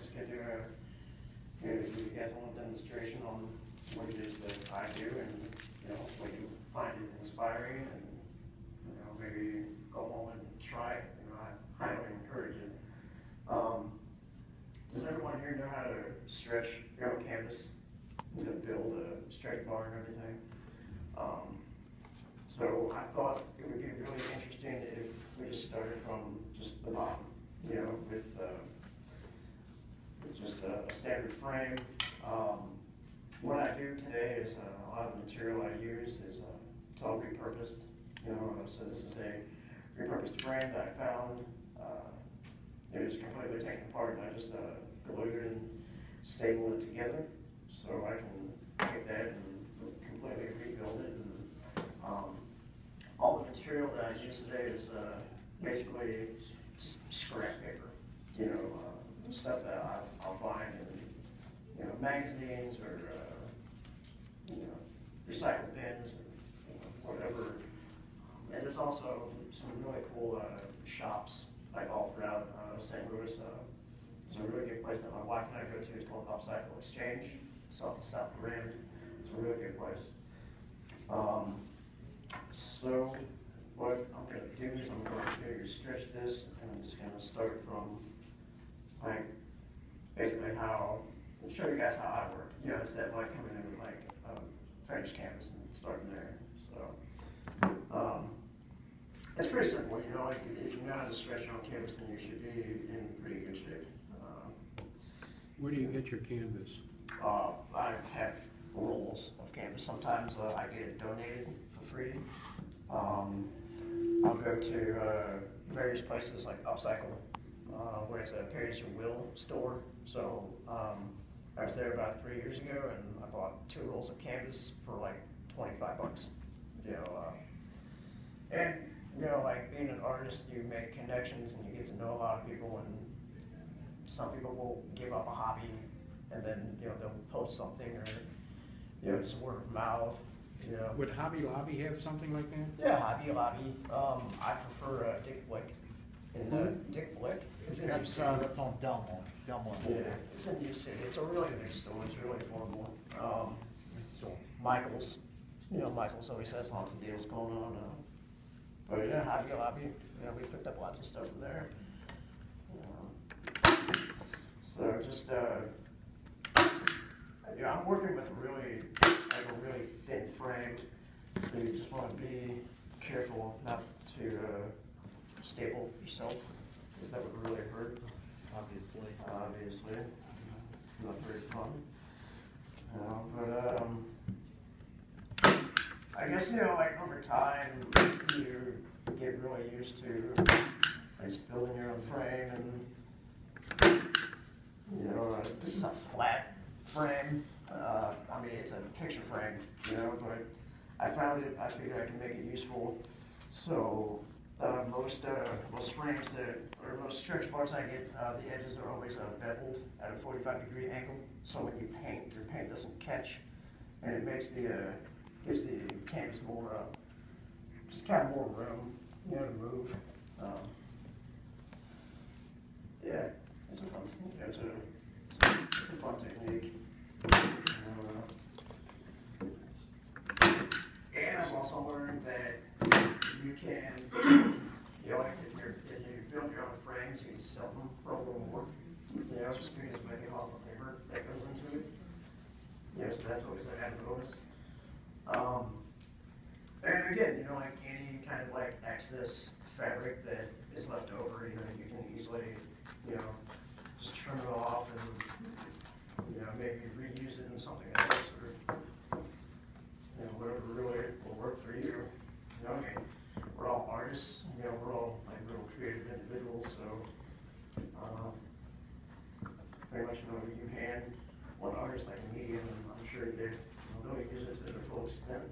just get you guys a little demonstration on what it is that I do, and what you find it inspiring, and maybe go home and try it. I highly encourage it. Does everyone here know how to stretch your own canvas to build a stretch bar and everything? So I thought it would be really interesting if we just started from just the bottom, with just a standard frame. What I do today is a lot of the material I use is it's all repurposed. So this is a repurposed frame that I found. It was completely taken apart, and I just glued it and stapled it together. So I can take that and completely rebuild it. And all the material that I use today is basically scrap paper. Stuff that I'll find in magazines or recycled bins or whatever. And there's also some really cool shops like all throughout St. Louis. It's a really good place that my wife and I go to. It's called Upcycle Exchange. It's off of South Grand. It's a really good place. So what I'm going to do is I'm going to stretch this, and I'm just going to start from basically I'll show you guys how I work. Instead of coming in with a finished canvas and starting there. So it's pretty simple. If you know how to stretch your own canvas, then you should be in pretty good shape. Where do you get your canvas? I have rolls of canvas. Sometimes I get it donated for free. I'll go to various places like Upcycle, where it's a Pay As You Will store. So I was there about 3 years ago, and I bought 2 rolls of canvas for like $25. And being an artist, you make connections and you get to know a lot of people, and some people will give up a hobby and then they'll post something, or just word of mouth. Would Hobby Lobby have something like that? Yeah, Hobby Lobby. I prefer Dick Blick. Dick Blick. That's on Delmore. Yeah, it's in New City. It's a really big store. It's really affordable. Michael's. Michael's always has lots of deals going on. But yeah, Hobby Lobby. We picked up lots of stuff from there. So just I'm working with a really thin frame. So you just want to be careful not to staple yourself, because that would really hurt. Obviously. It's not very fun. I guess over time you get really used to just building your own frame, and this is a flat frame. It's a picture frame, but I figured I can make it useful. So most frames or most stretch bars I get, the edges are always beveled at a 45-degree angle. So when you paint, your paint doesn't catch, and it makes gives the canvas more, just kind of more room, to move. Yeah, it's a fun thing. It's a fun technique. And I've also learned that you can, if you build your own frames, you can sell them for a little more. Just because of the cost of labor that goes into it. So that's always an added bonus. And again, any kind of excess fabric that is left over, you can easily, just trim it off and, maybe reuse it in something else, or, whatever really will work for you. We're all artists, we're all real creative individuals, so, very much you hand one artist like a medium, and I'm sure they'll really use it to their full extent.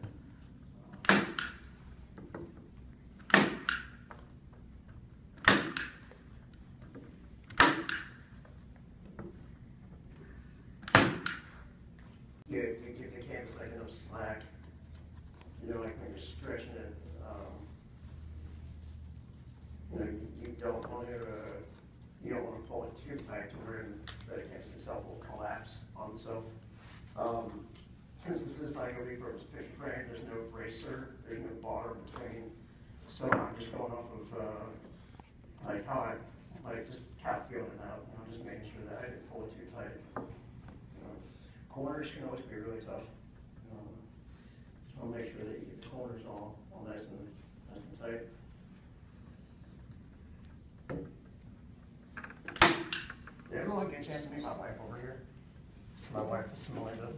You give the canvas enough slack, when you're stretching it, you don't want to you don't want to pull it too tight to where the canvas itself will collapse on itself. Since this is like a repurposed picture frame, there's no bracer, there's no bar between. So I'm just going off of like how I just kind of feeling it out, just making sure that I didn't pull it too tight. Corners can always be really tough. Just want to make sure that you get the corners all nice and tight. Did everyone get a chance to meet my wife over here? This is my wife, Melinda.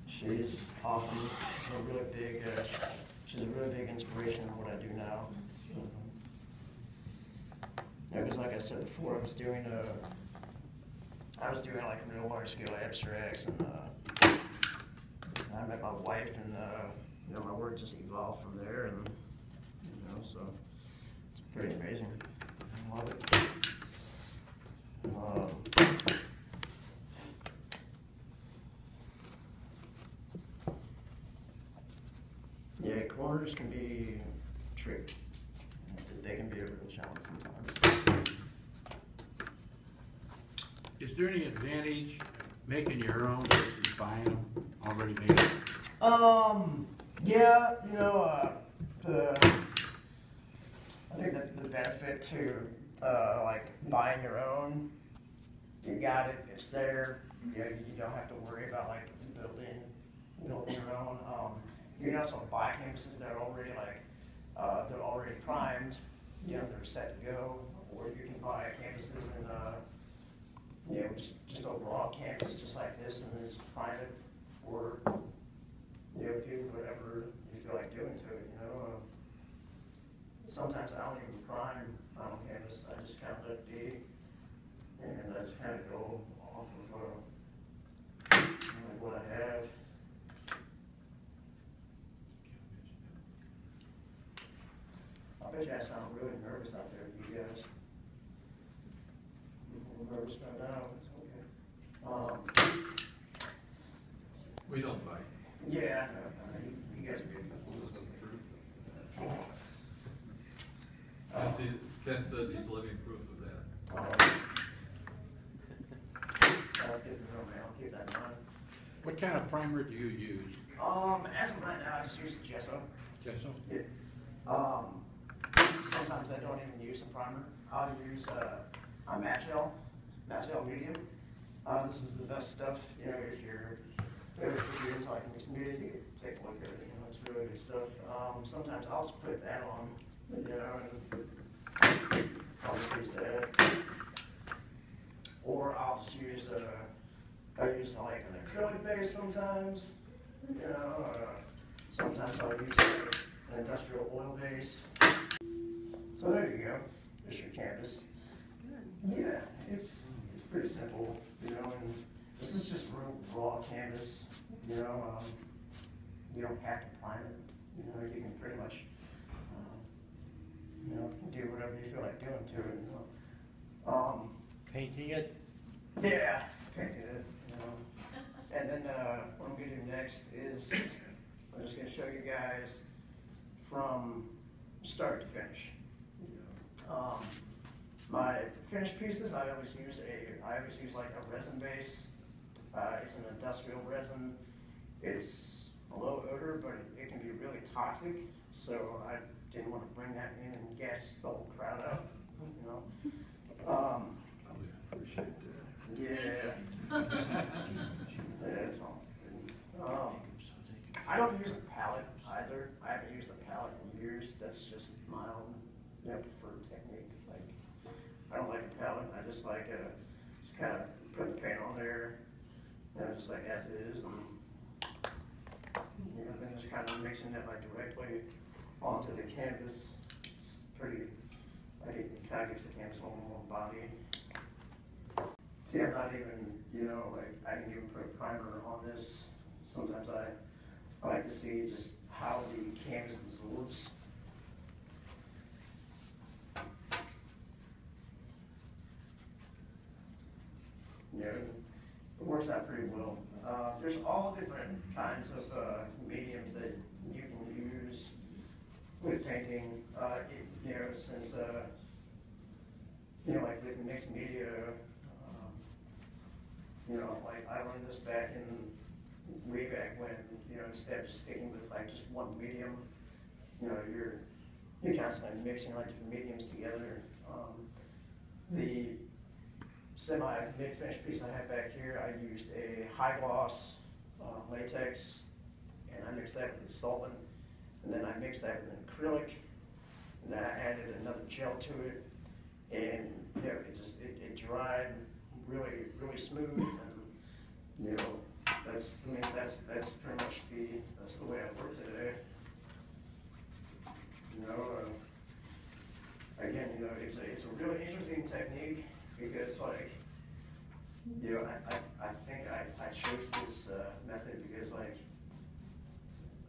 She's awesome. She's a really big inspiration in what I do now. Yeah, because like I said before, I was doing like real large scale abstracts, and I met my wife, and my work just evolved from there, and so it's pretty amazing. I love it. Yeah, corners can be tricky. They can be a real challenge sometimes. Is there any advantage making your own versus buying them already made? Yeah, I think that the benefit to like buying your own, you got it, it's there. You don't have to worry about like building your own. You can also buy canvases that are already they're already primed. They're set to go. Or you can buy canvases and just a raw canvas just like this, and then just prime it, or do whatever you feel like doing to it. Sometimes I don't even prime on canvas. I just kind of let it be, and I just kind of go off of what I have. I bet you I sound really nervous out there, you guys. I'm nervous right now. It's okay. We don't bite. Yeah, you guys are good. Ken says he's living proof of that. That's good to know, man. I'll keep that in mind. What kind of primer do you use? As of right now, I just use gesso. Gesso? Yeah. Sometimes I don't even use a primer. I'll use a matte gel medium. This is the best stuff. If you're into like mixed media, you can take a look at it. It's really good stuff. Sometimes I'll just put that on, and I'll just use that. Or I'll just use I use like an acrylic base sometimes. Sometimes I'll use an industrial oil base. So there you go. There's your canvas. Yeah, it's pretty simple, and this is just real raw canvas. You don't have to prime it. You can pretty much do whatever you feel like doing to it. Painting it? Yeah, painting it. And then what I'm going to do next is I'm just going to show you guys from start to finish. My finished pieces, I always use like a resin base. It's an industrial resin. It's low odor, but it can be really toxic. So I didn't want to bring that in and gas the whole crowd out. Yeah. That's all. I don't use a palette either. I haven't used a palette in years. That's just my own preferred technique. I don't like a palette. I just like just kind of put the paint on there, just like as is, and then just kind of mixing it directly onto the canvas. It's pretty. It kind of gives the canvas a little more body. See, I'm not even, I can even put a primer on this. Sometimes I like to see just how the canvas absorbs. It works out pretty well. There's all different kinds of mediums that you can use with painting. Since you know, like with mixed media, you know, like I learned this back in, way back when, you know, instead of sticking with like just one medium, you know, you're constantly mixing like different mediums together. The semi-mid-finished piece I have back here, I used a high gloss latex, and I mixed that with a solvent, and then I mixed that with an acrylic, and then I added another gel to it, and you know, it dried really, really smooth, and you know, that's pretty much that's the way I work today. You know, again, you know, it's a really interesting technique because, like, you know, I think I chose this method because, like,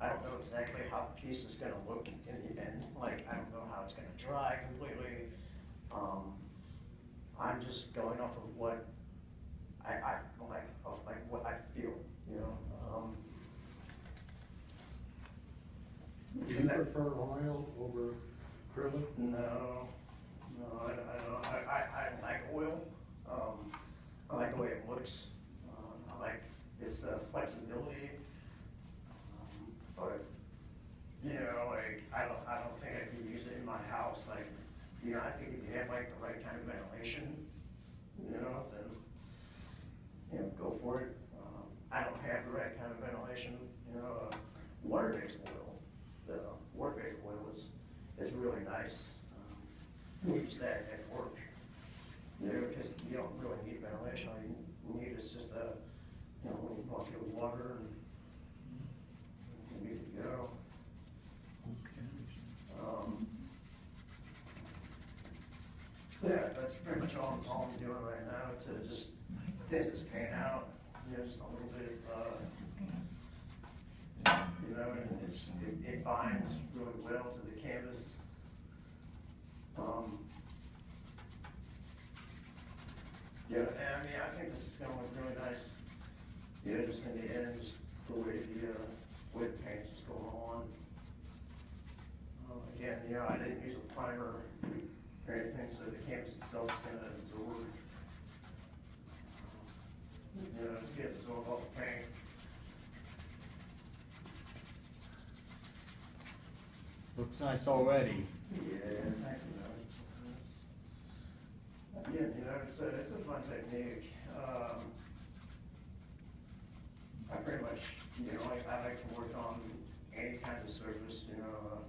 I don't know exactly how the piece is going to look in the end. Like, I don't know how it's going to dry completely. I'm just going off of what I like, of like what I feel, you know. Do you prefer oil over acrylic? No, I don't. I like oil. I like the way it looks. I like its flexibility. But you know, like I don't think I could use it in my house. Like, you know, I think if you have like the right kind of ventilation, you know, then you know, go for it. I don't have the right kind of ventilation. You know, water-based oil. The water-based oil is really nice. We use that at work, you know, because you don't really need ventilation. All you need is just a, you know, when you pump your water and you need to go. Yeah, that's pretty much all I'm doing right now to just thin this paint out, you know, just a little bit, you know, and it binds really well to the canvas. Yeah, and I mean, I think this is going to look really nice. You know, just in the end, just the way the paint's just going on. Again, you know, I didn't use a primer or anything, so the canvas itself is going to absorb. You know, just get absorbed off the paint. Looks nice already. Yeah, thank you. Again, you know, it's a fun technique. I pretty much, you know, I like to work on any kind of surface, you know,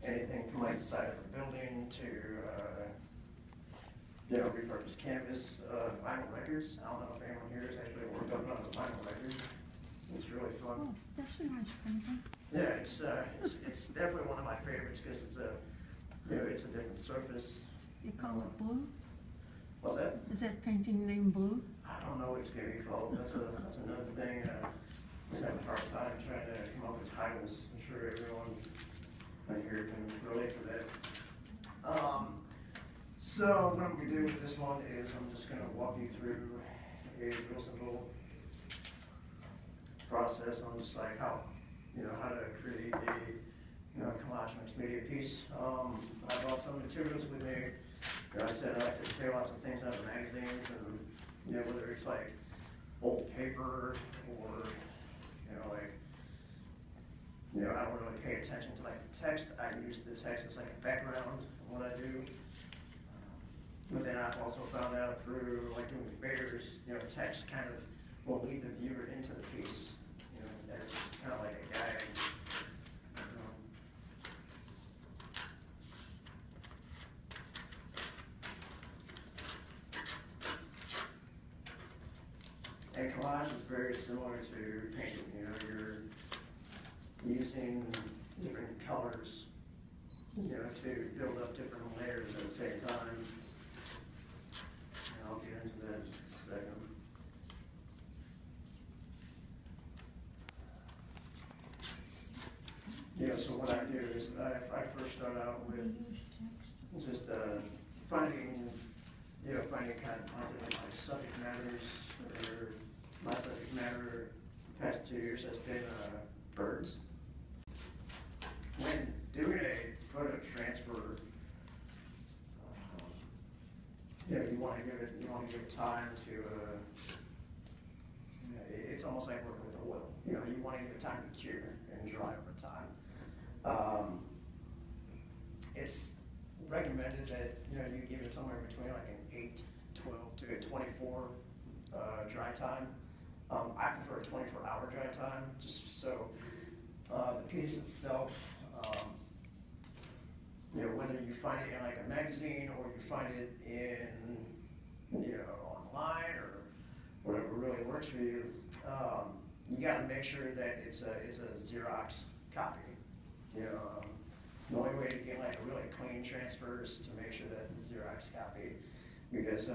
anything from like the side of a building to, you know, repurposed canvas, vinyl records. I don't know if anyone here has actually worked on a vinyl record. It's really fun. Oh, that's a nice painting. Yeah, it's definitely one of my favorites because it's a, you know, it's a different surface. You call it blue? What's that? Is that painting named Blue? I don't know what it's gonna be called. That's another thing. I was having a hard time trying to come up with titles. I'm sure everyone here can relate to that. So what I'm gonna do with this one is I'm just gonna walk you through a real simple process on just like how, you know, how to create a, you know, collage mixed media piece. I brought some materials with me. You know, I said I like to tear lots of things out of magazines, and you know, whether it's like old paper or, you know, like, you know, I don't really pay attention to like the text. I use the text as like a background in what I do. But then I've also found out through like doing fairs, you know, text kind of will lead the viewer into the piece. You know, as kind of like a guide. And collage is very similar to painting. You know, you're using different colors, you know, to build up different layers at the same time. And I'll get into that in just a second. Yeah, so what I do is I first start out with just finding kind of different like subject matters. My subject matter the past 2 years has been birds. When doing a photo transfer, you want to give it time to, it's almost like working with oil. You want to give it time to cure and dry over time. It's recommended that, you give it somewhere between like an 8, 12 to a 24 dry time. I prefer a 24-hour dry time, just so the piece itself, whether you find it in like a magazine or you find it in, online or whatever really works for you, you got to make sure that it's a Xerox copy. The only way to get like a really clean transfer is to make sure that it's a Xerox copy, because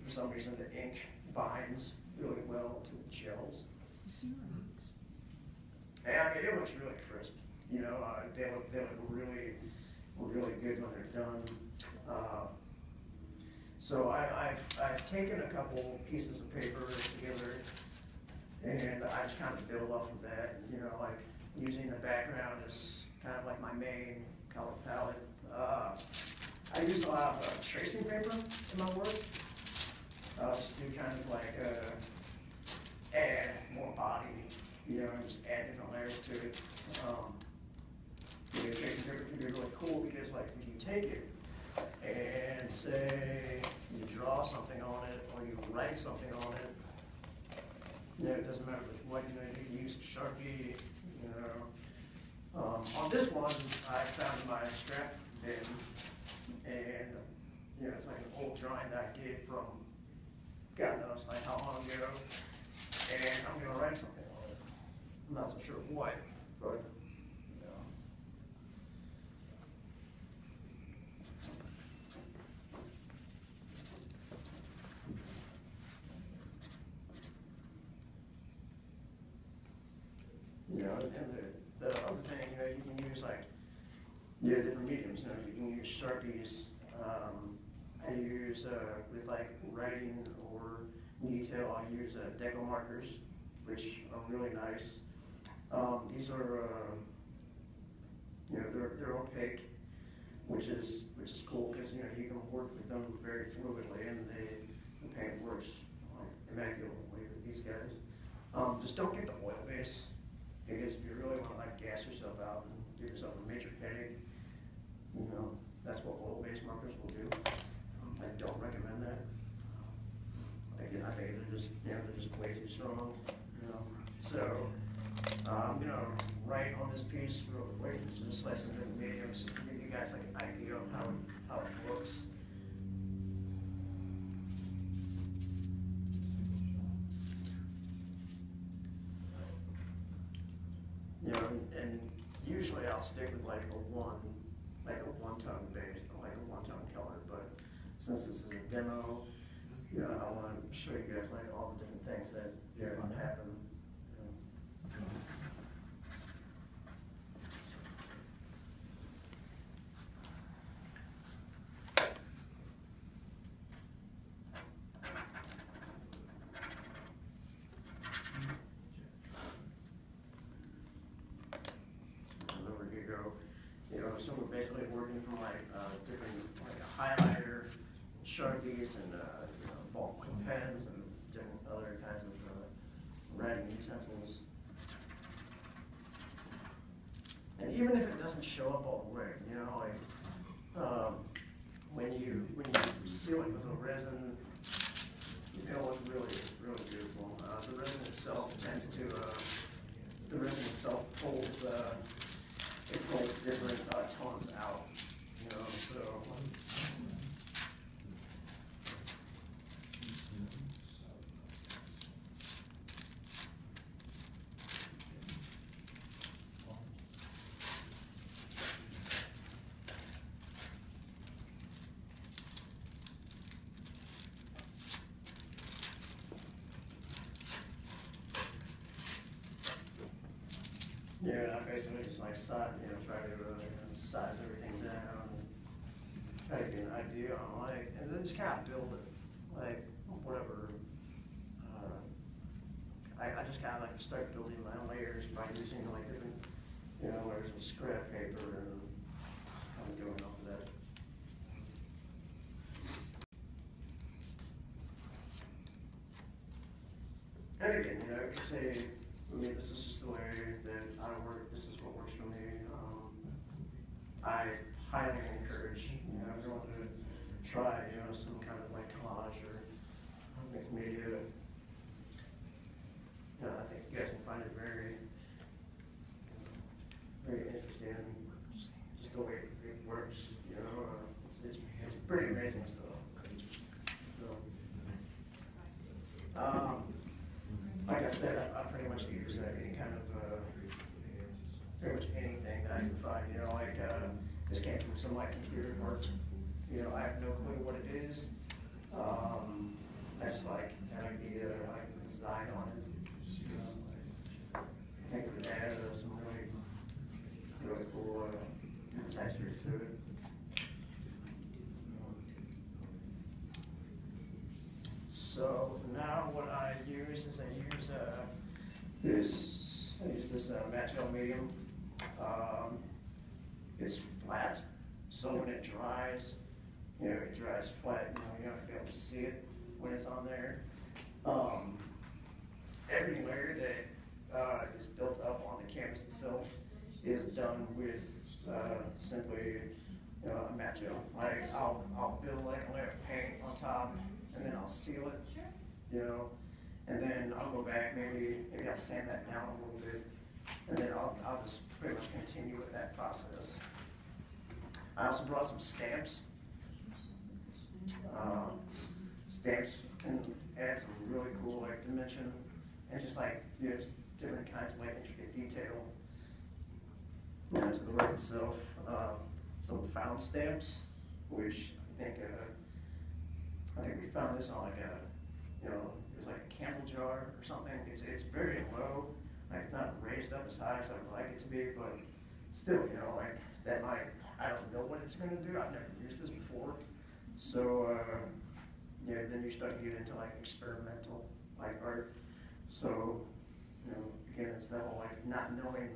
for some reason the ink binds really well to the gels. And I mean, it looks really crisp. They look really good when they're done. So I've taken a couple pieces of paper together, and I just kind of build off of that. Like using the background as kind of like my main color palette. I use a lot of tracing paper in my work, just to kind of like add more body, and just add different layers to it. Tracing paper can be really cool because, like, if you take it and say you draw something on it or you write something on it, it doesn't matter with what, you can use a Sharpie, on this one, I found my scrap bin, and, it's like an old drawing that I did from God knows like how long ago, and I'm gonna write something on it. I'm not so sure what, but, and the other thing, you can use like, different mediums. You can use Sharpies. I use, with like writing or detail, I use deco markers, which are really nice. These are, they're opaque, which is cool because, you can work with them very fluidly, and the paint works immaculately with these guys. Just don't get the oil base, because if you really want to like gas yourself out and give yourself a major headache, that's what oil-based markers will do. I don't recommend that. I think they're just, they're just way too strong. So I'm gonna write on this piece real quick, just like some different mediums, just to give you guys like an idea of how it looks. And usually I'll stick with like a one-tone base, like a one-tone color. But since this is a demo, I want to show you guys like all the different things that can happen. So we're basically working from like different like a highlighter, Sharpies, and ballpoint pens, and different other kinds of writing utensils. And even if it doesn't show up all the way, when you seal it with a resin, it'll look really, really beautiful. The resin itself pulls. It pulls different tones out, so. Yeah, I basically just like try to size everything down, and try to get an idea on and then just kind of build it, whatever. I just kind of like start building my layers by using like different, layers of scrap paper, and kind of going off of that. then again, you know, say, I mean, this is just the way that I work. This is what works for me. I highly encourage, you know, everyone to try, you know, some kind of like collage or mixed media. You know, I think you guys can find it very, very interesting. Just the way it works, you know, it's pretty amazing stuff. So, like I said, I pretty much use any kind of, pretty much anything that I can find, you know, like, this came from some of my computer work. You know, I have no clue what it is. I just like the idea, I like the design on it. I think it would add some really cool texture to it. So now what I use is I use this match gel medium. It's flat, so when it dries, you know, it dries flat. You know, you're not gonna be able to see it when it's on there. Every layer that is built up on the canvas itself is done with simply, you know, a matte gel. Like I'll build like a layer of paint on top, and then I'll seal it, you know, and then I'll go back, maybe I'll sand that down a little bit, and then I'll just pretty much continue with that process. I also brought some stamps. Stamps can add some really cool like dimension and just like, you know, just different kinds of like intricate detail, you know, to the work itself. Some found stamps, which I think we found this on like a, you know, it was like a candle jar or something. It's very low, like it's not raised up as high as I would like it to be, but still, you know, like that might, I don't know what it's going to do. I've never used this before, so yeah. Then you start to get into like experimental like art. So, you know, again, it's that whole like not knowing,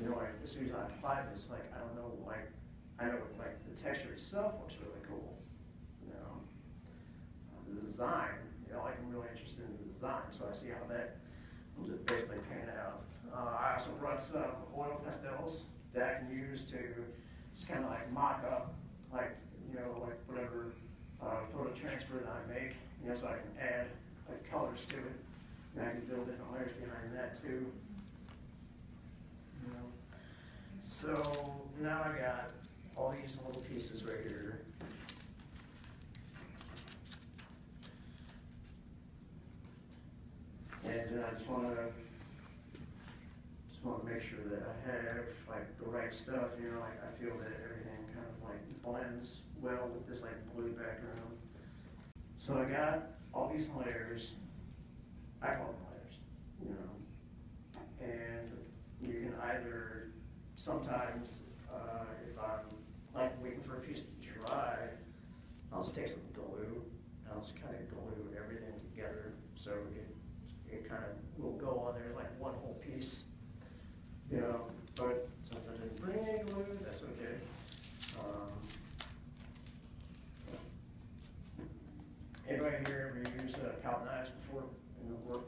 you know, like as soon as I apply this, like I don't know, like I know like the texture itself looks really cool, you know. The design, you know, like I'm really interested in the design, so I see how that will just basically pan out. I also brought some oil pastels that I can use to just kind of like mock up, like, you know, like whatever photo transfer that I make, you know, so I can add like colors to it, and I can build different layers behind that too. You know. So now I got all these little pieces right here. And I just want to make sure that I have like the right stuff, you know, like I feel that everything kind of like blends well with this like blue background. So I got all these layers, I call them layers, you know, and you can either, sometimes if I'm like waiting for a piece to dry, I'll just take some glue and I'll just kind of glue everything together so it kind of will go on there like one whole piece, you know, but since I didn't bring any glue, that's okay. Anybody here ever use palette knives before in your work?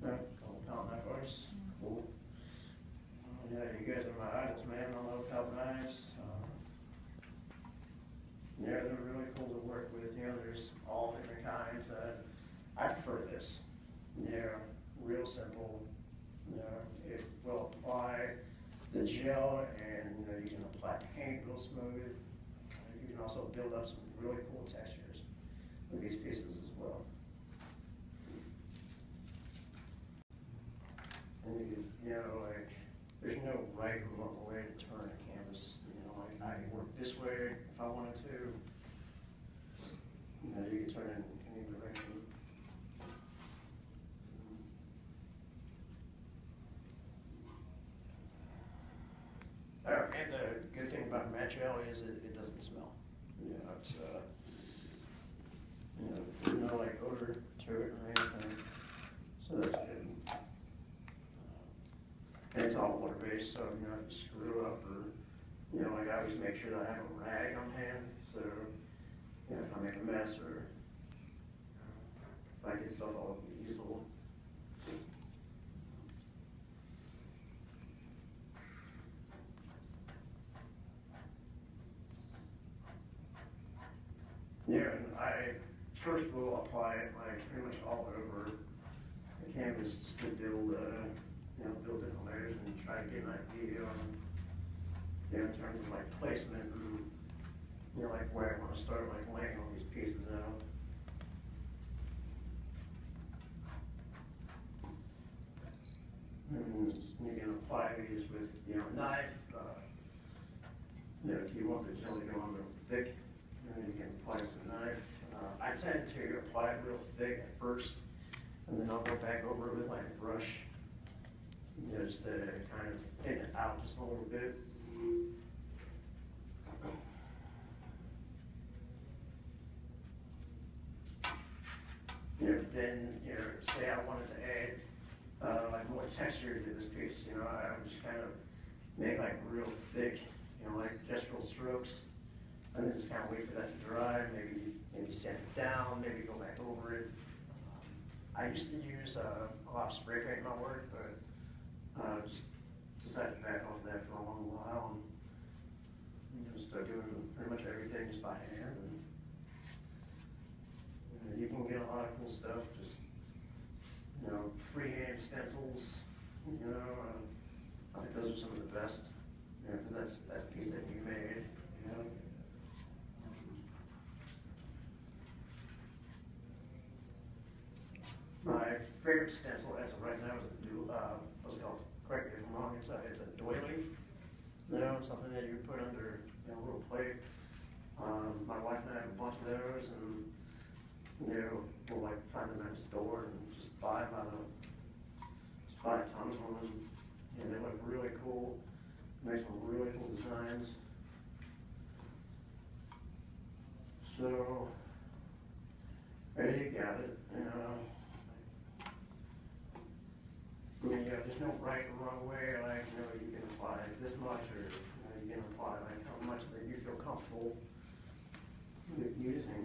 No? Called palette knife artists? Cool. Yeah, you guys are my idols, man. I love palette knives. Yeah, they're really cool to work with. You know, there's all different kinds. I prefer this. Yeah, real simple. You know, it will apply the gel, and you know, you can apply paint real smooth. You can also build up some really cool textures with these pieces as well. And you know, like there's no right or wrong way to turn a canvas. You know, like I can work this way if I wanted to. You know, you can turn it in any direction. And the good thing about matte gel is it doesn't smell. You know, it's you know, there's no like odor to it or anything, so that's good. And it's all water based, so you know, if you screw up or, you know, like I always make sure that I have a rag on hand, so you know, if I make a mess or if I get stuff all over the easel, Yeah, and I first will apply it like pretty much all over the canvas just to build, build different layers and try to get an idea on, in terms of like placement and, like where I want to start like laying all these pieces out. And you can apply these with, a knife. If you want the gel to go on real thick, you can apply it with a knife. I tend to apply it real thick at first, and then I'll go back over it with like a brush, just to kind of thin it out just a little bit. Then, say I wanted to add like more texture to this piece, I would just kind of make like real thick, like gestural strokes, and then just kind of wait for that to dry, maybe sand it down, maybe go back over it. I used to use a lot of spray paint in my work, but just decided to back off that for a long while and start doing pretty much everything just by hand. And you can get a lot of cool stuff, just freehand stencils. I think those are some of the best, because that's a piece that you made. My favorite stencil as of right now is what's it called? Correct me if I'm wrong. It's a doily. Something that you put under a little plate. My wife and I have a bunch of those, and we'll like find them at a store and just buy a ton of them. And they look really cool. Make some really cool designs. So there you got it. There's no right or wrong way. Like you can apply this much, or you can apply like how much that you feel comfortable with using.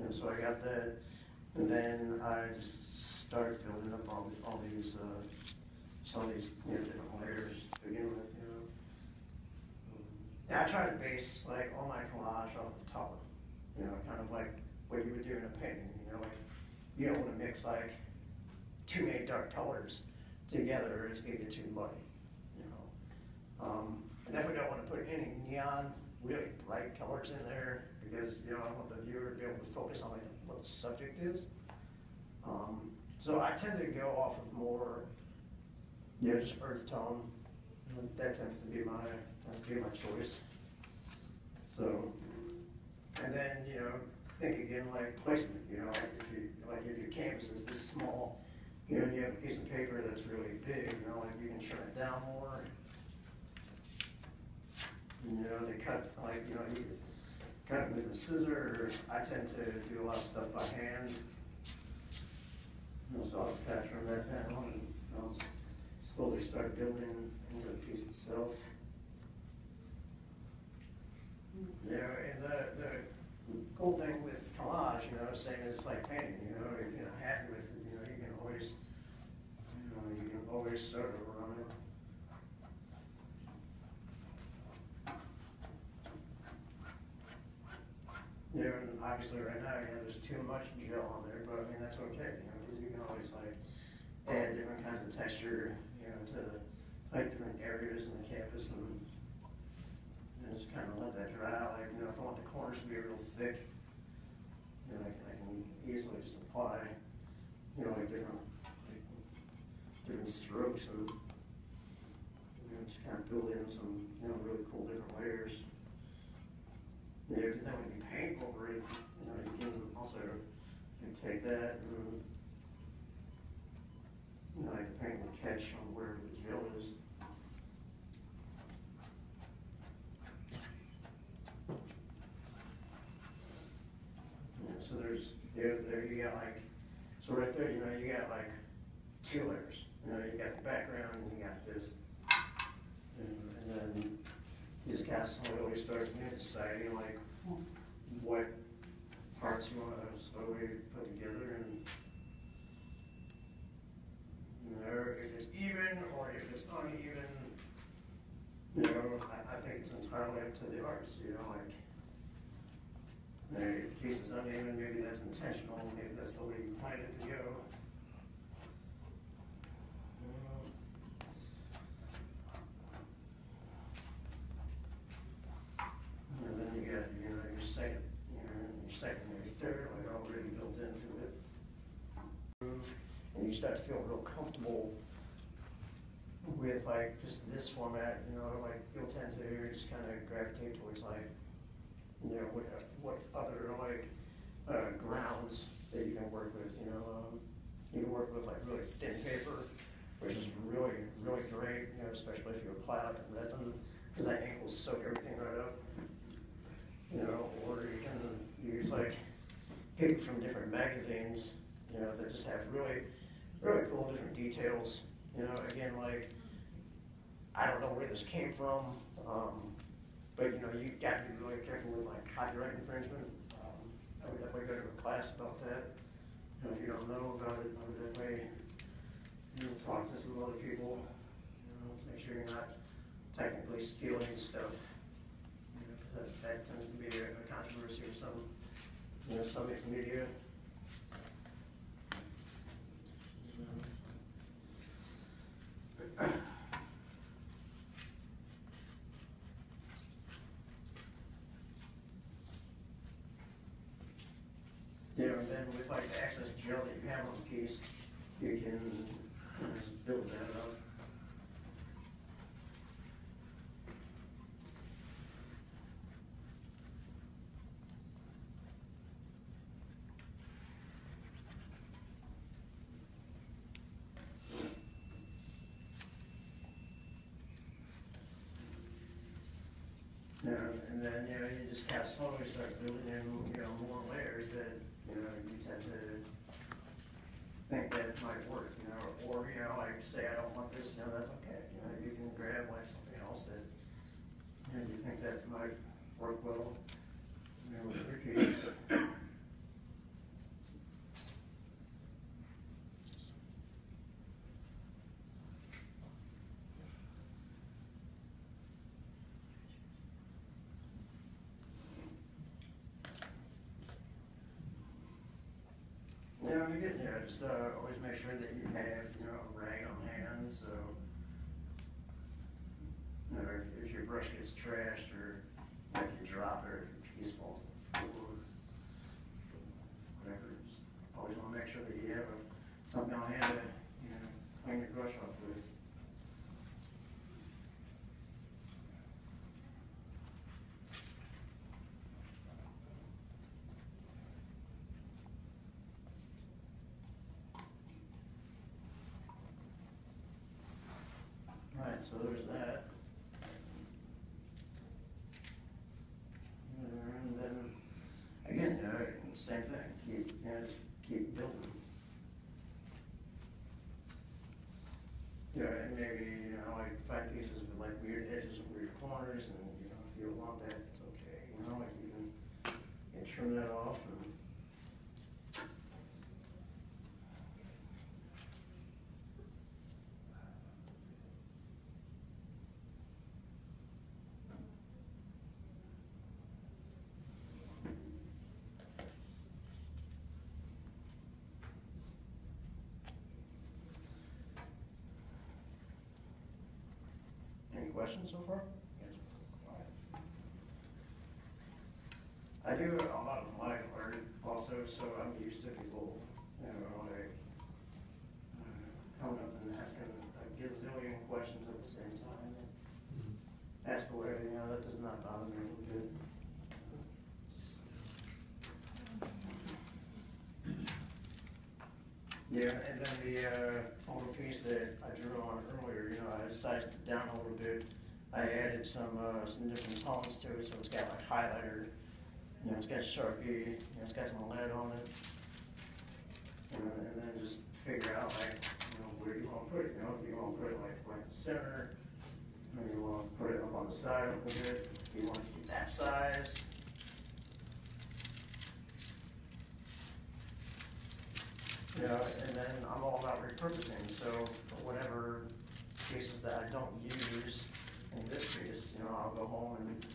So I got that, and then I just started building up all these some of these different layers to begin with. I try to base like all my collage off the top, kind of like what you would do in a painting. Like you don't want to mix like too many dark colors together, or it's gonna get too muddy. I definitely don't want to put any neon, really bright colors in there, because I want the viewer to be able to focus on like what the subject is. So I tend to go off of more, just earth tone. That tends to be my choice. So, and then think again like placement. If your canvas is this small, and you have a piece of paper that's really big, like you can trim it down more. They cut you cut it with a scissor. I tend to do a lot of stuff by hand. So I'll just kind of trim that down, and I'll just slowly start building into the piece itself. And the cool thing with collage, same as like painting. If you're not happy with it, you can always start over on it. And obviously right now, there's too much gel on there, but I mean that's okay, because you can always like add different kinds of texture, to like different areas in the canvas, and just kind of let that dry out. Like if I want the corners to be real thick, I can easily just apply, like different strokes, and just kind of build in some really cool different layers. Because then when you paint over it, you can also take that and like the paint will catch on wherever the gel is. So there you got like, so right there, you got like two layers. You got the background and you got this, and then you just kind of slowly start deciding like what parts you want to slowly put together, and if it's even or if it's uneven. I I think it's entirely up to the artist, you know, like, if the piece is uneven, maybe that's intentional, maybe that's the way you planned it to go. And then you got, you know, your second, and your third, like already built into it. And you start to feel real comfortable with like just this format, you know, like you'll tend to just kind of gravitate towards like, you know, what other like grounds that you can work with, you know. You can work with like really thin paper, which is really, really great, you know, especially if you apply like resin, because that ink will soak everything right up. You know, or you can use like paper from different magazines, you know, that just have really, really cool different details. You know, again, like, I don't know where this came from, but you know, you got to be really careful with like copyright infringement. I would definitely go to a class about that. You know, if you don't know about it, I would definitely, you know, talk to some other people. You know, make sure you're not technically stealing stuff. You know, because that tends to be a controversy with some, you know, some mixed media. Yeah, and then with like the excess gel that you have on the piece, you can just build that up. Yeah, and then, you know, you just kind of slowly start building in, you know, more layers that, you know, you tend to think that it might work, you know, or, you know, like say, I don't want this, you know, that's okay. You know, you can grab like something else that, you know, you think that might work well, you know, with your piece. You know, again, you know, just always make sure that you have, you know, a rag on hand, so, you know, if your brush gets trashed, or if you drop it, or if your piece falls on the floor, whatever, just always want to make sure that you have something on hand to, you know, clean your brush off with. Alright, so there's that. And then, again, you know, same thing, you know, just keep building. You know, and maybe, you know, like find pieces with like weird edges and weird corners, and, you know, if you don't want that, it's okay. You know, like you can trim that off and questions so far? I do a lot of live art also, so I'm used to people, you know, like coming up and asking a gazillion questions at the same time. Ask away, you know, that does not bother me a little bit. Yeah, and then the little piece that I drew on earlier, you know, I decided to down a little bit. I added some different tones to it, so it's got like highlighter, you know, it's got Sharpie, you know, it's got some lead on it. And then just figure out like, you know, where you want to put it, you know, if you want to put it like right in the center, or you want to put it up on the side a little bit, if you want to keep that size. You know, and then I'm all about repurposing, so whatever pieces that I don't use in this piece, you know, I'll go home and,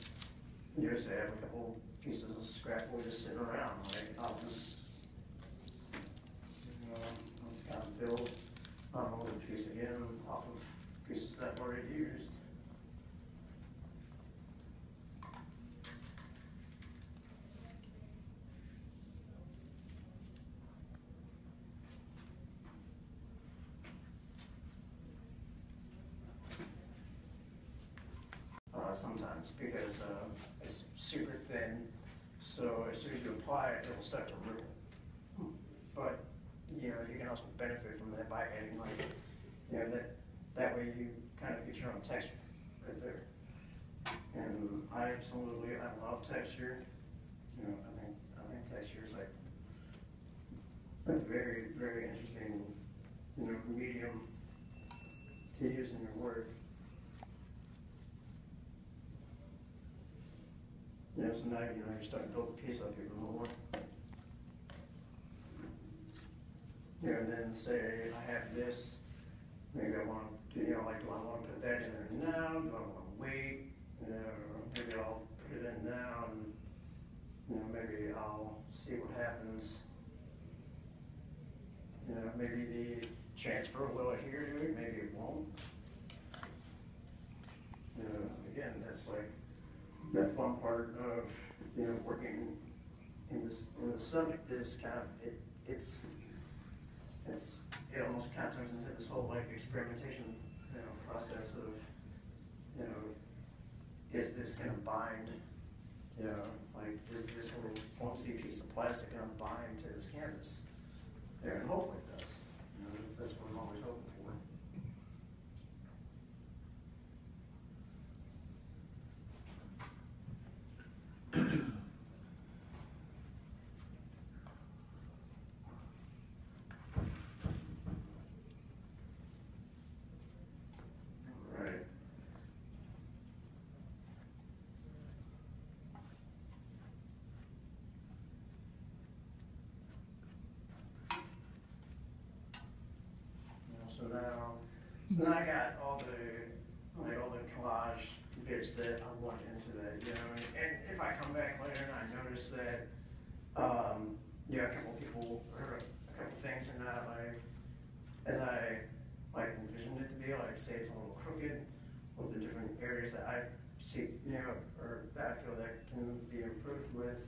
you know, say I have a couple pieces of scrapbook just sitting around. Like, I'll just, you know, I'll just kind of build on a little piece again off of pieces that I've already used. Sometimes because it's super thin, so as soon as you apply it, it'll start to ripple. But you know, you can also benefit from that by adding, like, you know, that way you kind of get your own texture right there. And I love texture. You know, I think texture is like a very, very interesting, you know, medium to use in your work. You know, so now, you know, you're starting to build a piece up even more. You know, and then say I have this, maybe I want to, you know, like, do I want to put that in there now? Do I want to wait? You know, maybe I'll put it in now and, you know, maybe I'll see what happens. You know, maybe the transfer will adhere to it, maybe it won't. You know, again, that's like the fun part of, you know, working in this, in the subject is kind of, it almost kind of turns into this whole like experimentation, you know, process of, you know, is this going to bind, you know, like, is this little flimsy piece of plastic going to bind to this canvas? Yeah, and hopefully it does. You know, that's what I'm always hoping for. So now I got all the collage bits that I want into that, you know, and if I come back later and I notice that, yeah, a couple people or a couple things are not like as I like envisioned it to be, like say it's a little crooked with the different areas that I see, you know, or that I feel that can be improved with.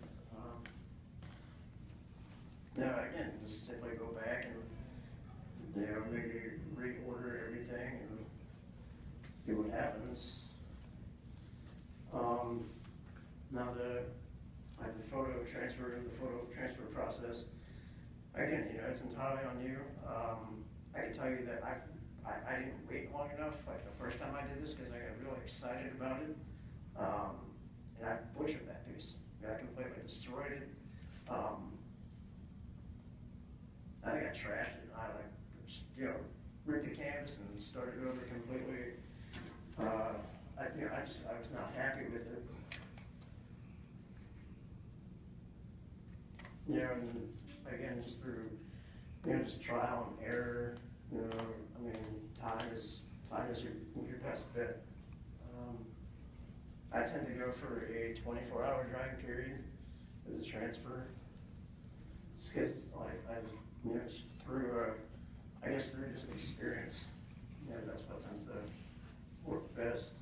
Now again, just simply go back and, you know, maybe reorder everything and see what happens. Now the photo transfer process, again, you know, it's entirely on you. I can tell you that I didn't wait long enough, like the first time I did this, because I got really excited about it. And I butchered that piece. I completely destroyed it. I think I trashed it. I like, you know, ripped the canvas and started over completely. I was not happy with it. You know, and again, just through, you know, just trial and error. You know, I mean, time is your best bet. I tend to go for a 24-hour drying period for the transfer. Just because, like, I just, you know, through just experience, you know, that's what tends to work best.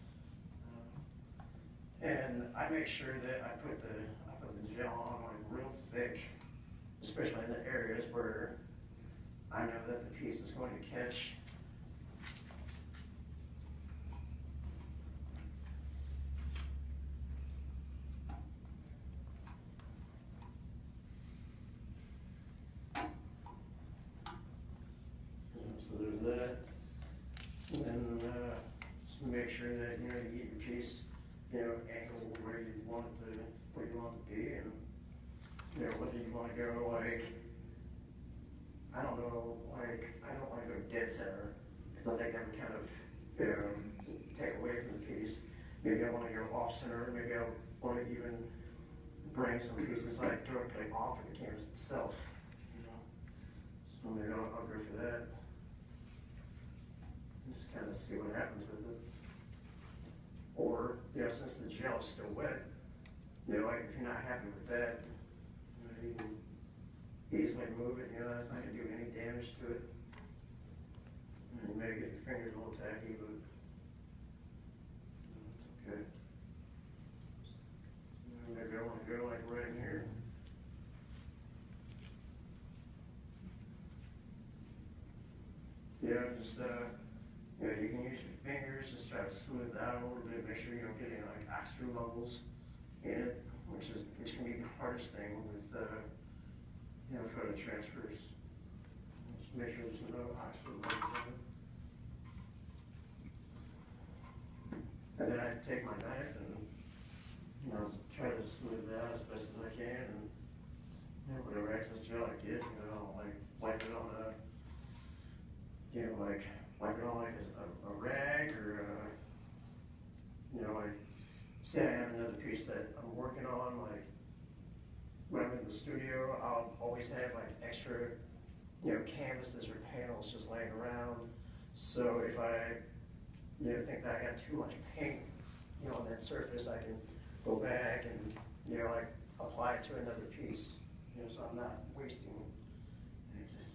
And I make sure that I put the gel on like real thick, especially in the areas where I know that the piece is going to catch. So there's that. And then just make sure that, you know, you get your piece, you know, angled where you want it to be, and, you know, whether you want to go like, I don't know, like, I don't want to go dead center, because I think that would kind of, you know, take away from the piece. Maybe I want to go off center, maybe I want to even bring some pieces like directly off of the canvas itself, you know. So maybe I'll go for that. Just kind of see what happens with it. Or, you know, since the gel is still wet, you know, like if you're not happy with that, you know, you can easily move it, you know, that's not gonna do any damage to it. You may get your fingers a little tacky, but it's okay. Maybe I want to go like right in here. Yeah, just, you know, you can use your fingers, just try to smooth it out a little bit, make sure you don't get any like oxygen bubbles in it, which can be the hardest thing with, you know, photo transfers. Just make sure there's no oxygen bubbles in it. And then I take my knife and, you know, try to smooth it out as best as I can, and, you know, whatever excess gel I get, you know, like wipe it on a, you know, like wipe it on like a rag or, you know, like say I have another piece that I'm working on, like when I'm in the studio, I'll always have like extra, you know, canvases or panels just laying around. So if I, you know, think that I got too much paint, you know, on that surface, I can go back and, you know, like apply it to another piece, you know, so I'm not wasting anything.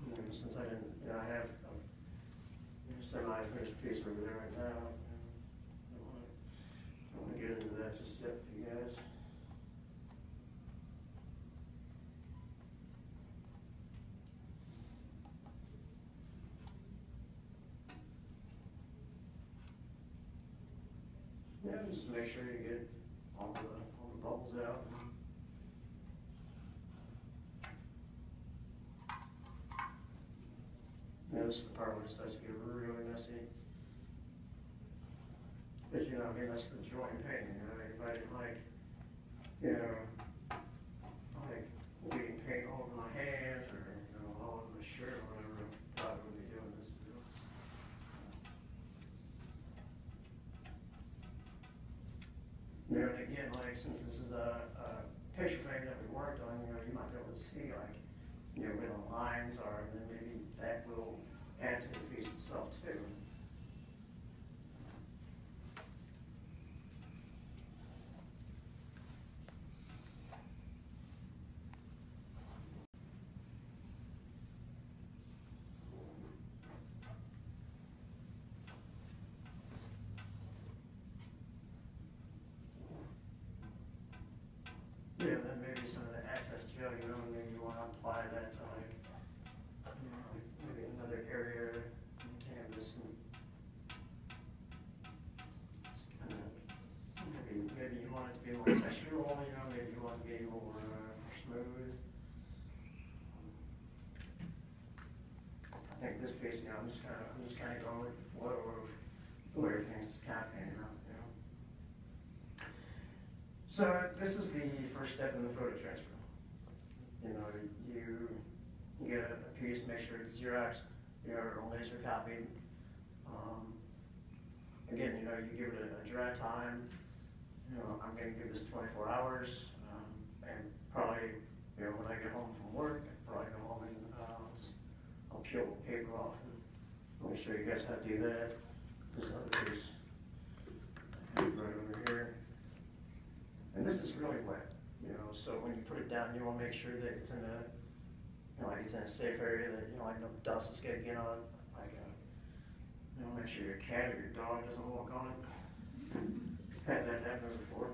You know, since I didn't, you know, I have a, you know, semi-finished piece over there right now. You know, I don't want to get into that just yet to you guys. Yeah, just make sure you get all the bubbles out. Yeah, this is the part where it starts to get really messy. But you know, I mean, that's the joy in painting, you know, if I didn't like, you know, like getting paint all over my hands or, you know, all over my shirt or whatever, I probably wouldn't be doing this. You know, and again, like, since this is a picture frame that we worked on, you know, you might be able to see, like, you know, where the lines are, and then maybe that will add to the piece itself, too. Yeah, then maybe some of the excess gel, you know, maybe you want to apply that to like, you know, like maybe another area in the canvas and just kind of, maybe you want it to be more textural, you know, maybe you want it to be more smooth. I think this piece, you know, I'm just kind of going with the flow of the way everything's kind of painted out, you know. So this is the first step in the photo transfer. You know, you get a piece, make sure it's Xerox, you know, or laser copied. Again, you know, you give it a dry time. You know, I'm going to give this 24 hours, and probably, you know, when I get home from work, I'll probably go home and I'll peel the paper off and let me show you guys how to do that. This other piece I have right over here. And this is really wet, you know, so when you put it down, you want to make sure that it's in a, you know, like it's in a safe area that, you know, like no dust is going to get on, like, you know, make sure your cat or your dog doesn't walk on it. Had that happen before.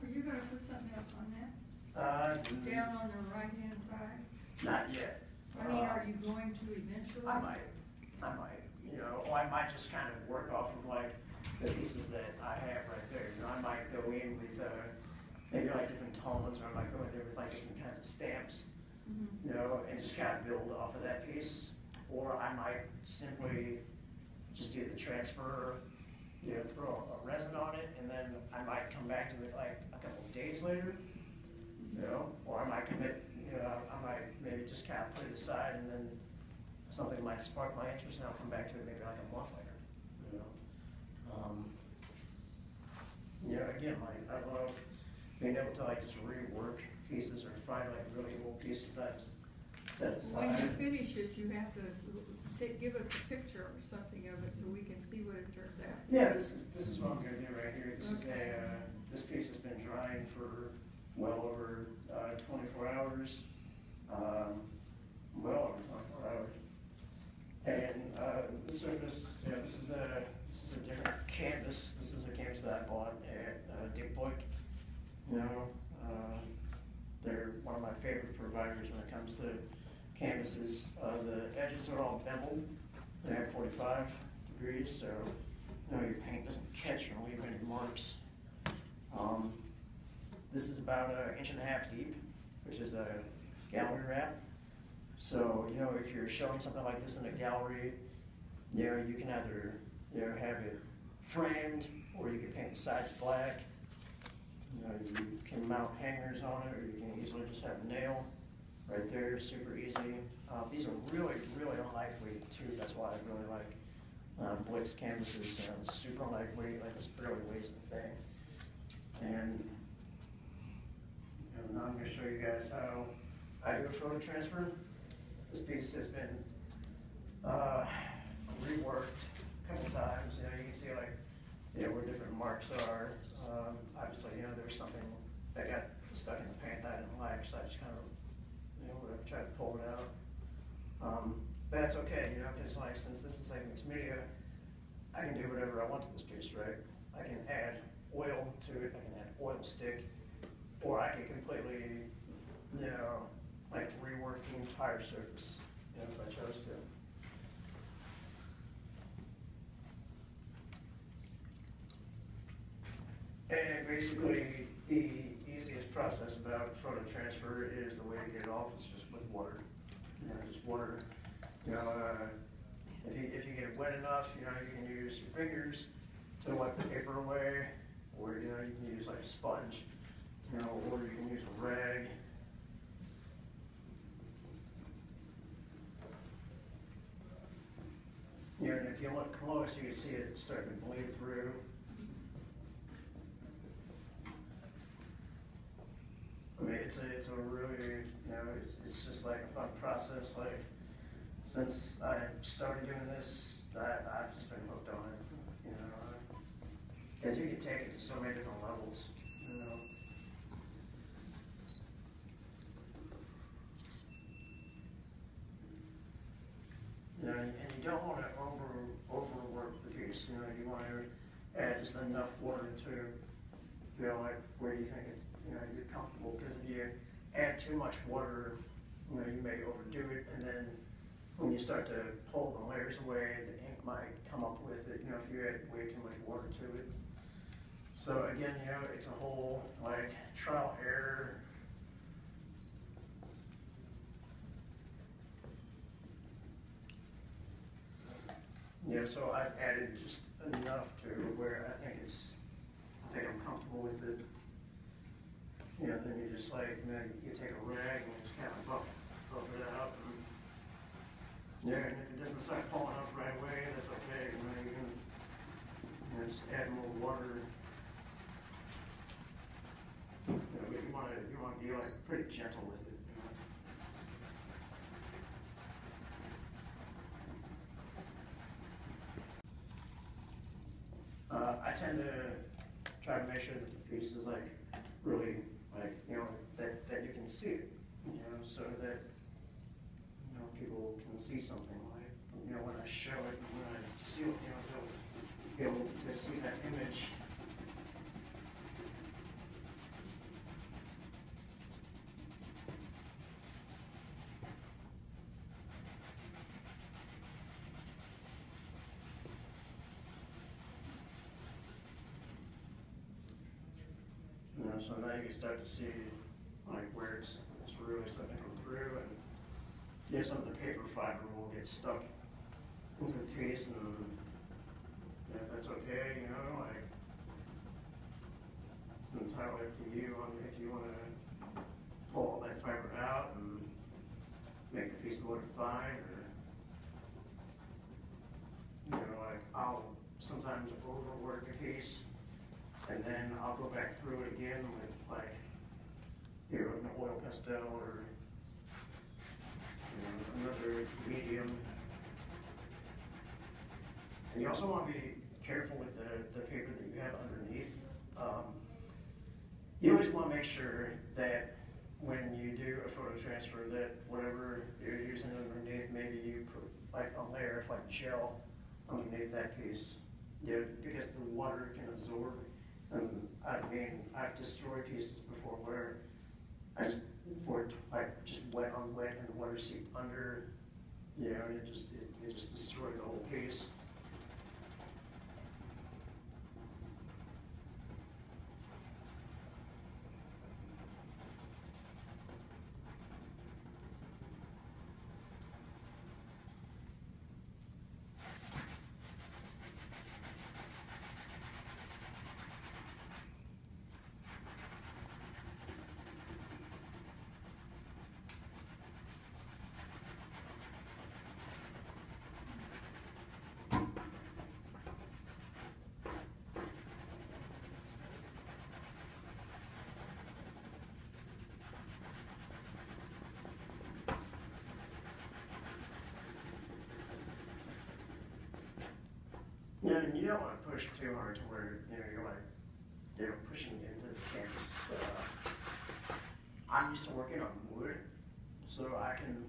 Are you gonna put something else on that? Down on the right-hand side? Not yet. I mean, are you going to eventually? I might, you know, or I might just kind of work off of like the pieces that I have right there. You know, I might go in with, maybe like different tones, or I might go in there with like different kinds of stamps, you know, and just kind of build off of that piece. Or I might simply just do the transfer, you know, throw a resin on it, and then I might come back to it like a couple of days later, you know, or I might commit, you know, I might maybe just kind of put it aside, and then something might spark my interest, and I'll come back to it maybe like a month later, you know. You know, again, like, I love being able to like just rework pieces or find like really old pieces that I've set aside. When you finish it, you have to give us a picture or something of it so we can see what it turns out. Yeah, this is what I'm gonna do right here. This is Okay. this piece has been drying for well over 24 hours. Well over 24 hours. And the surface, yeah, this is a different canvas. This is a canvas that I bought at Dick Boyk. You know, they're one of my favorite providers when it comes to canvases. The edges are all beveled. They have 45 degrees, so you know your paint doesn't catch or leave any marks. This is about 1.5 inches deep, which is a gallery wrap. So, you know, if you're showing something like this in a gallery, you know, you can either, you know, have it framed, or you can paint the sides black. You know, you can mount hangers on it, or you can easily just have a nail right there, super easy. These are really, really lightweight too. That's why I really like Boyk's canvases. Super lightweight, like this barely weighs the thing. And now I'm going to show you guys how I do a photo transfer. This piece has been reworked a couple times. You know, you can see like, you know, where different marks are. Obviously, you know, there's something that got stuck in the paint that I didn't like, so I just kind of, you know, tried to pull it out. But that's okay, you know, because like since this is like mixed media, I can do whatever I want to this piece, right? I can add oil to it. I can add oil stick, or I can completely, you know, like rework the entire surface, you know, if I chose to. And basically, the easiest process about photo transfer is the way to get it off is just with water. You know, just water. You know, if you get it wet enough, you know, you can use your fingers to wipe the paper away, or you know, you can use like a sponge, you know, or you can use a rag. You know, and if you look close, you can see it starting to bleed through. I mean, it's a really, you know, it's just like a fun process. Like, since I started doing this, I've just been hooked on it, you know, because you can take it to so many different levels, you know. You know, and you don't want to overwork the piece. You know, you want to add just enough water to, you know, like where you think it's, you know, you're comfortable. Because if you add too much water, you know, you may overdo it, and then when you start to pull the layers away, the ink might come up with it. You know, if you add way too much water to it. So again, you know, it's a whole like trial error. Yeah, so I've added just enough to where I think I'm comfortable with it. You know, then you just like, you know, you take a rag and just kind of buff it out. And, yeah, and if it doesn't start pulling up right away, that's okay. You know, you can, you know, just add more water. You know, but you want to be like pretty gentle with it. You know? I tend to try to make sure that the piece is like really like, you know, that you can see it, you know, so that, you know, people can see something like, you know, when I show it, when I see it, you know, they'll be able to see that image. You know, so now you can start to see like where it's really starting to come through, and you know, some of the paper fiber will get stuck into the piece, and you know, that's okay, you know, like it's entirely up to you on if you want to pull all that fiber out and make the piece more defined, or you know, like I'll sometimes overwork a piece. And then I'll go back through it again with like, you know, an oil pastel or, you know, another medium. And you also want to be careful with the paper that you have underneath. You always want to make sure that when you do a photo transfer that whatever you're using underneath, maybe you put like a layer of like gel underneath that piece. Yeah, because the water can absorb. And I mean, I've destroyed pieces before where I just poured like just wet on wet and the water seeped under, you know, and it just destroyed the whole piece. Yeah, and you don't want to push too hard to where you're like pushing into the canvas. I'm used to working on wood, so I can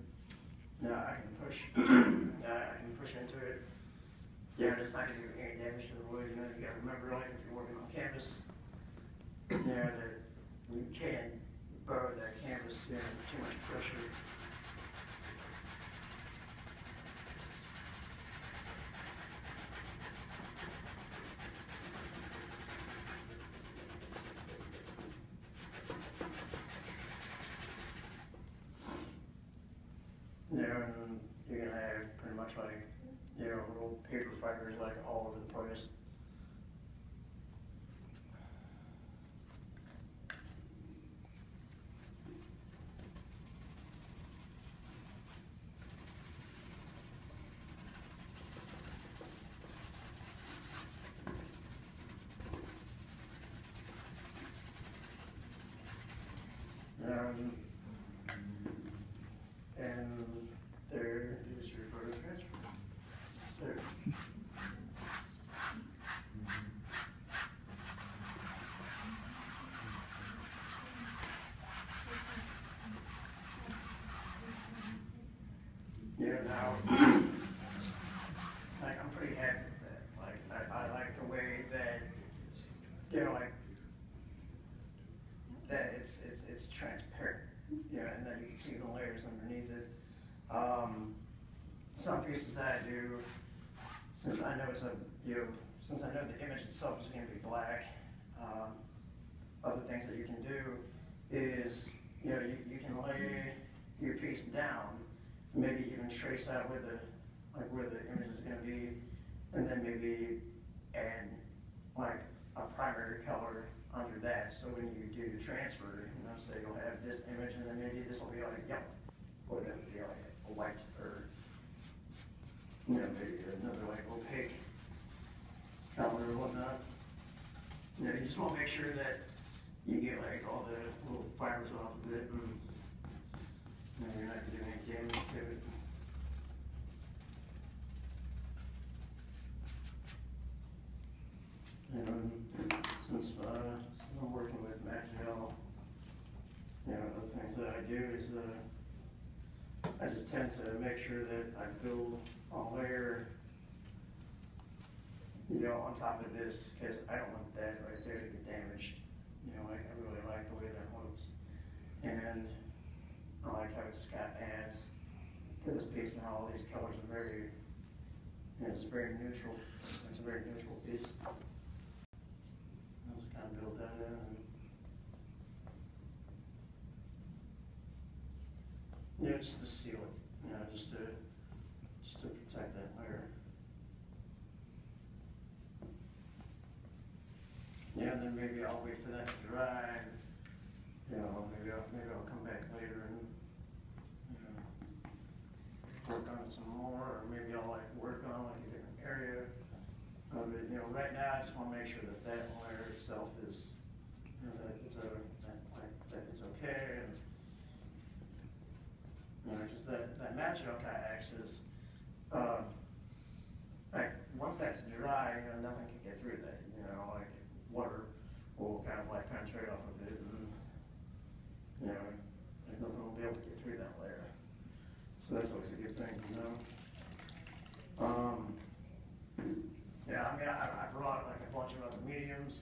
push I can push into it. Yeah, it's not gonna do any damage to the wood. You know, you gotta remember, like if you're working on canvas, that you can't burn that canvas with too much pressure. And you're gonna have pretty much like, little paper fibers like all over the place. And there is your photo transfer. There. Now, like I'm pretty happy with that. Like I like the way that, like that it's transparent. And then you can see the layers underneath it. Some pieces that I do, since I know since I know the image itself is going to be black, other things that you can do is, you can lay your piece down, maybe even trace out where the image is going to be, and then maybe add like a primary color under that. So when you do the transfer, say you'll have this image, and then maybe this will be like yellow, or that would be like a white, or maybe another like opaque color or whatnot. You just want to make sure that you get like all the little fibers off of it, and you're not going to do any damage to it. And since I'm working with material, other things that I do is I just tend to make sure that I build a layer, on top of this, because I don't want that right there to get damaged. I really like the way that looks, and I like how it just kind of adds to this piece. Now all these colors are very, it's very neutral. It's a very neutral piece. I'll just kind of build that in. Just to seal it, just to protect that layer. And then maybe I'll wait for that to dry. Maybe I'll come back later and work on it some more, or maybe I'll work on a different area of it. Right now I just want to make sure that layer itself is, that it's okay. And just that match kind of acts as like, once that's dry, nothing can get through that, like, water will kind of like penetrate off of it, and, like nothing will be able to get through that layer. So that's always a good thing, Yeah, I mean, I brought like a bunch of other mediums,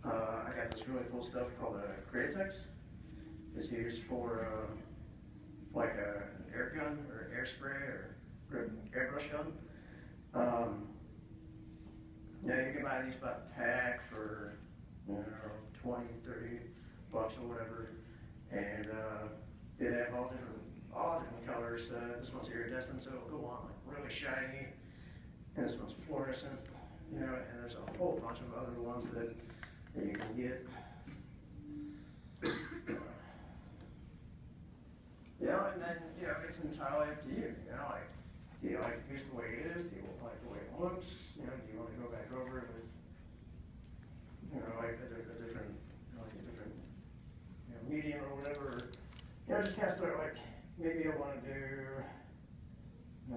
I got this really cool stuff called a Acrylic. It's used for like an air gun or air spray or airbrush gun. You can buy these by the pack for 20, 30 bucks or whatever, and they have all different colors. This one's iridescent, so it'll go on like really shiny, and this one's fluorescent, and there's a whole bunch of other ones that you can get. And then, it's entirely up to you, like, do you like the piece the way it is? Do you like the way it looks? Do you want to go back over it with, like a different medium or whatever? Just kind of start like, maybe I want to do,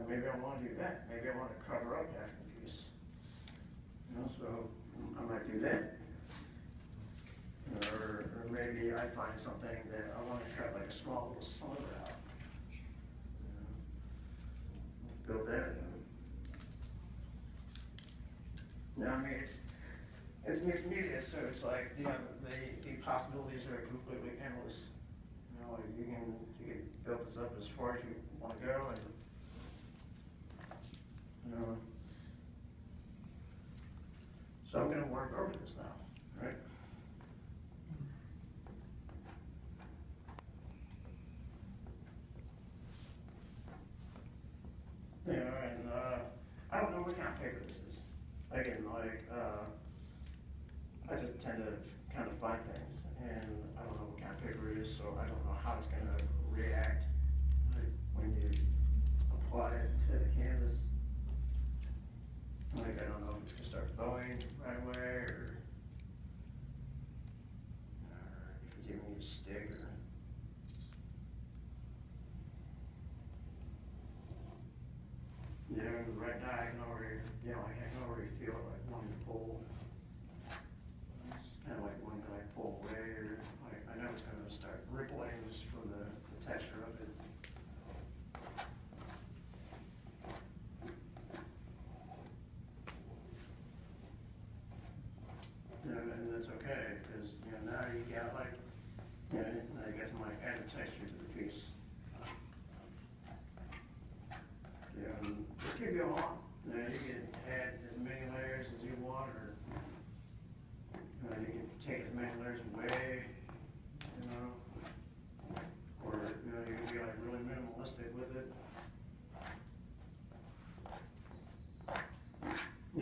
maybe I want to do that. Maybe I want to cover up half the piece. So I might do that. Or maybe I find something that I want to cut like a small little sliver out. Build that in. I mean, it's mixed media, so it's like the possibilities are completely endless. Like you can build this up as far as you want to go, and so I'm going to work over this now, right? And I don't know what kind of paper this is. Again, I just tend to kind of find things, and I don't know what kind of paper it is, so I don't know how it's going to react when you apply it to the canvas. I don't know if it's going to start bowing right away, or if it's even going to stick. Right now I can already feel it like wanting to pull. It's kind of like wanting to like pull away, or I know it's going to start rippling just from the texture of it. And that's okay, because now you got like, now you got some like added texture to the piece. Just keep going on. You can add as many layers as you want, or you can take as many layers away, or you can be like really minimalistic with it.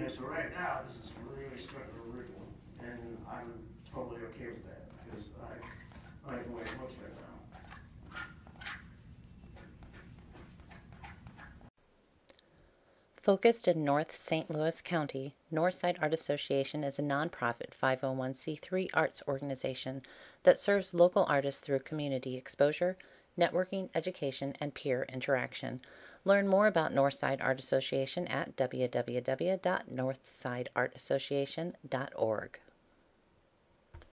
So right now this is really starting to wriggle, and I'm totally okay with that because I like the way it looks right now. Focused in North St. Louis County, Northside Art Association is a nonprofit 501c3 arts organization that serves local artists through community exposure, networking, education, and peer interaction. Learn more about Northside Art Association at www.northsideartassociation.org.